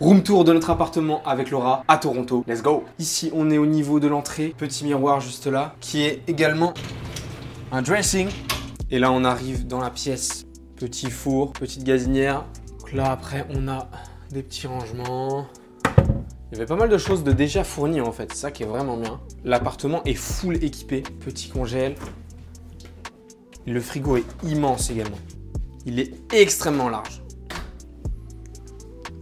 Room tour de notre appartement avec Laura à Toronto. Let's go. Ici, on est au niveau de l'entrée. Petit miroir juste là, qui est également un dressing. Et là, on arrive dans la pièce. Petit four, petite gazinière. Donc là, après, on a des petits rangements. Il y avait pas mal de choses de déjà fournies en fait, c'est ça qui est vraiment bien. L'appartement est full équipé, petit congèle. Le frigo est immense également. Il est extrêmement large.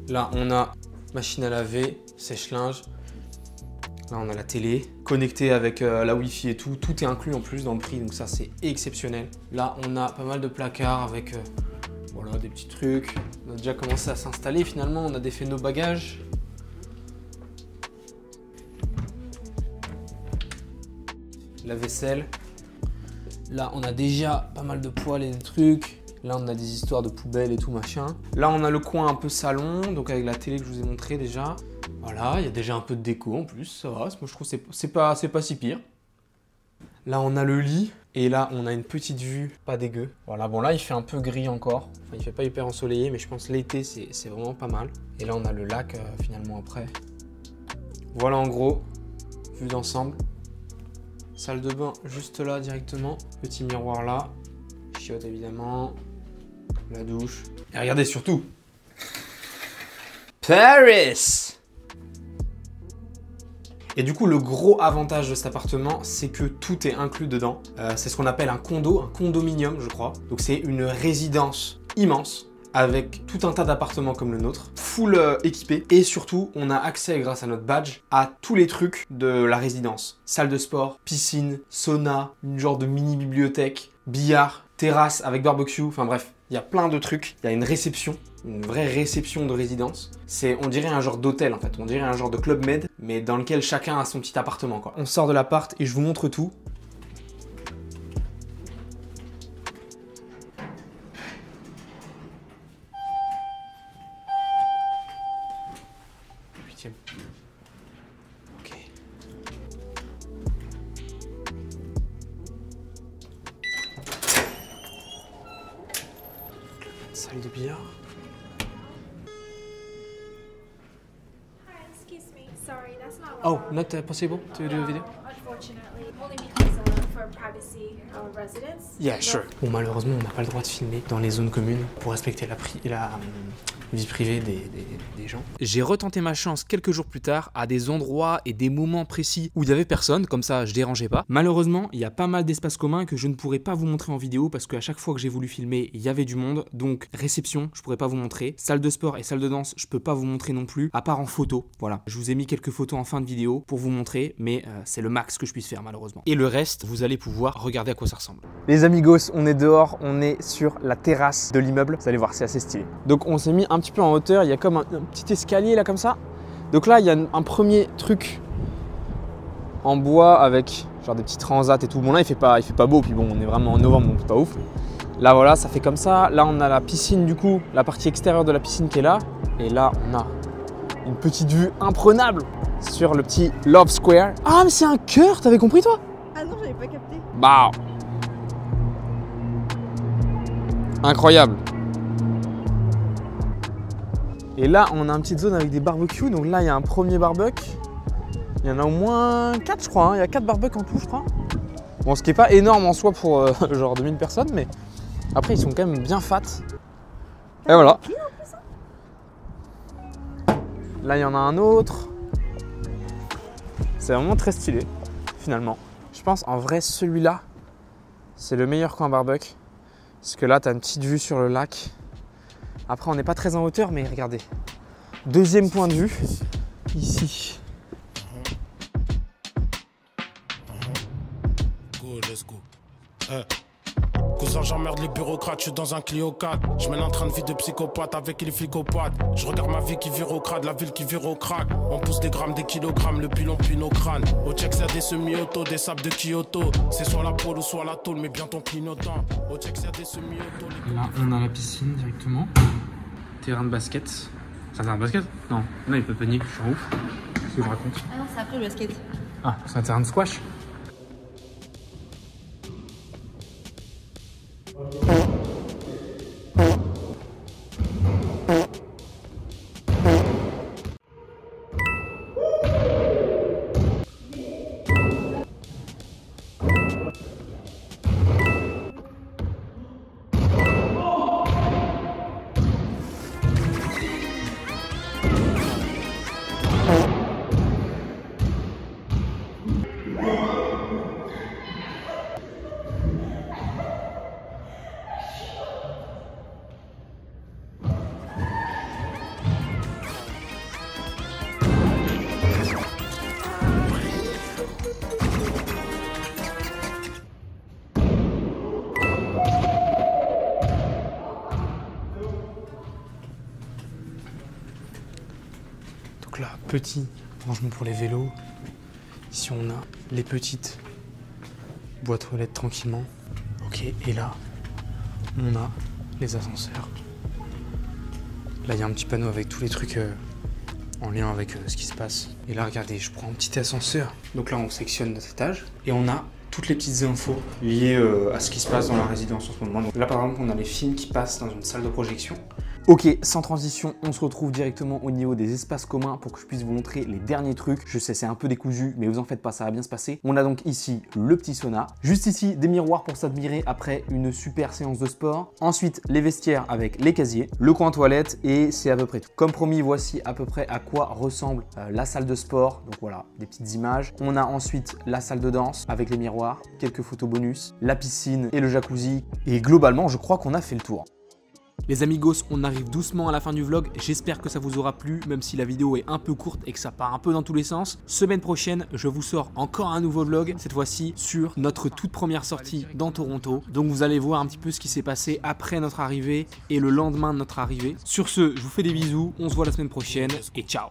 Là, on a machine à laver, sèche-linge. Là, on a la télé connectée avec la Wi-Fi et tout. Tout est inclus en plus dans le prix, donc ça, c'est exceptionnel. Là, on a pas mal de placards avec voilà, des petits trucs. On a déjà commencé à s'installer finalement. On a défait nos bagages. La vaisselle. Là, on a déjà pas mal de poêles et des trucs. Là, on a des histoires de poubelles et tout machin. Là, on a le coin un peu salon, donc avec la télé que je vous ai montré déjà. Voilà, il y a déjà un peu de déco en plus, ça va. Moi, je trouve que c'est pas si pire. Là, on a le lit. Et là, on a une petite vue, pas dégueu. Voilà, bon là, il fait un peu gris encore. Enfin, il fait pas hyper ensoleillé, mais je pense que l'été, c'est vraiment pas mal. Et là, on a le lac finalement après. Voilà en gros, vue d'ensemble. Salle de bain juste là directement. Petit miroir là. Chiotte évidemment. La douche. Et regardez surtout. Paris! Et du coup, le gros avantage de cet appartement, c'est que tout est inclus dedans. C'est ce qu'on appelle un condo, un condominium, je crois. Donc c'est une résidence immense avec tout un tas d'appartements comme le nôtre, full équipé. Et surtout, on a accès grâce à notre badge à tous les trucs de la résidence. Salle de sport, piscine, sauna, une genre de mini bibliothèque, billard, terrasse avec barbecue, enfin bref. Il y a plein de trucs. Il y a une réception, une vraie réception de résidence. C'est, on dirait un genre d'hôtel en fait. On dirait un genre de club med, mais dans lequel chacun a son petit appartement quoi. On sort de l'appart et je vous montre tout. Ok. Salle de billard. Oh, not possible to do a video? Unfortunately, only because for privacy residents. Yeah, sure. Bon, malheureusement, on n'a pas le droit de filmer dans les zones communes pour respecter la vie privée des gens. J'ai retenté ma chance quelques jours plus tard à des endroits et des moments précis où il y avait personne, comme ça je dérangeais pas. Malheureusement, il y a pas mal d'espaces communs que je ne pourrais pas vous montrer en vidéo parce qu'à chaque fois que j'ai voulu filmer, il y avait du monde. Donc réception, je pourrais pas vous montrer. Salle de sport et salle de danse, je peux pas vous montrer non plus, à part en photo. Voilà, je vous ai mis quelques photos en fin de vidéo pour vous montrer, mais c'est le max que je puisse faire malheureusement. Et le reste, vous allez pouvoir regarder à quoi ça ressemble. Les amigos, on est dehors, on est sur la terrasse de l'immeuble. Vous allez voir, c'est assez stylé. Donc on s'est mis un petit peu en hauteur, il y a comme un petit escalier là comme ça. Donc là, il y a un premier truc en bois avec genre des petits transats et tout. Bon là, il fait pas beau, puis bon, on est vraiment en novembre, donc c'est pas ouf. Là voilà, ça fait comme ça. Là, on a la piscine du coup, la partie extérieure de la piscine qui est là. Et là, on a une petite vue imprenable sur le petit Love Square. Ah, mais c'est un cœur, t'avais compris toi? Ah non, j'avais pas capté. Bah, incroyable. Et là, on a une petite zone avec des barbecues. Donc là, il y a un premier barbecue. Il y en a au moins 4, je crois. Hein. Il y a 4 barbecues en tout, je crois. Bon, ce qui n'est pas énorme en soi pour genre 2000 personnes, mais après, ils sont quand même bien fat. Et voilà. Là, il y en a un autre. C'est vraiment très stylé, finalement. Je pense, en vrai, celui-là, c'est le meilleur coin barbecue. Parce que là, tu as une petite vue sur le lac. Après, on n'est pas très en hauteur, mais regardez. Deuxième point de vue, ici. Go, let's go. Cousin, j'emmerde les bureaucrates, je suis dans un Clio 4. Je mène un train de vie de psychopathe avec les flicopathes. Je regarde ma vie qui vire au crade, la ville qui vire au crack. On pousse des grammes, des kilogrammes, le pilon puis nos crânes. Au check, c'est des semi-auto, des sables de Kyoto. C'est soit la pôle ou soit la tôle, mais bien ton clignotant. Au check, c'est des semi-auto. Là, on a la piscine directement. Terrain de basket. C'est un terrain de basket? Non. Là, il peut panier, je suis en ouf. Qu'est-ce que je raconte? Ah non, c'est après le basket. Ah, c'est un terrain de squash? petit rangement pour les vélos. Ici, on a les petites boîtes aux lettres tranquillement. Ok, et là, on a les ascenseurs. Là, il y a un petit panneau avec tous les trucs en lien avec ce qui se passe. Et là, regardez, je prends un petit ascenseur. Donc là, on sectionne notre étage et on a toutes les petites infos liées à ce qui se passe dans la résidence en ce moment. Donc là, par exemple, on a les films qui passent dans une salle de projection. Ok, sans transition, on se retrouve directement au niveau des espaces communs pour que je puisse vous montrer les derniers trucs. Je sais, c'est un peu décousu, mais vous en faites pas, ça va bien se passer. On a donc ici le petit sauna. Juste ici, des miroirs pour s'admirer après une super séance de sport. Ensuite, les vestiaires avec les casiers, le coin toilette et c'est à peu près tout. Comme promis, voici à peu près à quoi ressemble la salle de sport. Donc voilà, des petites images. On a ensuite la salle de danse avec les miroirs, quelques photos bonus, la piscine et le jacuzzi. Et globalement, je crois qu'on a fait le tour. Les amigos, on arrive doucement à la fin du vlog, j'espère que ça vous aura plu, même si la vidéo est un peu courte et que ça part un peu dans tous les sens. Semaine prochaine, je vous sors encore un nouveau vlog, cette fois-ci sur notre toute première sortie dans Toronto. Donc vous allez voir un petit peu ce qui s'est passé après notre arrivée et le lendemain de notre arrivée. Sur ce, je vous fais des bisous, on se voit la semaine prochaine et ciao.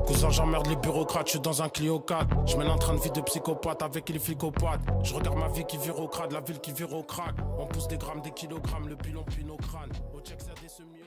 Cousin, j'emmerde les bureaucrates, je suis dans un Clio 4. Je mène un train de vie de psychopathe avec les flicopathes. Je regarde ma vie qui vire au crade, la ville qui vire au crack. On pousse des grammes, des kilogrammes, le pilon puis nos crânes. Au check, ça des semis.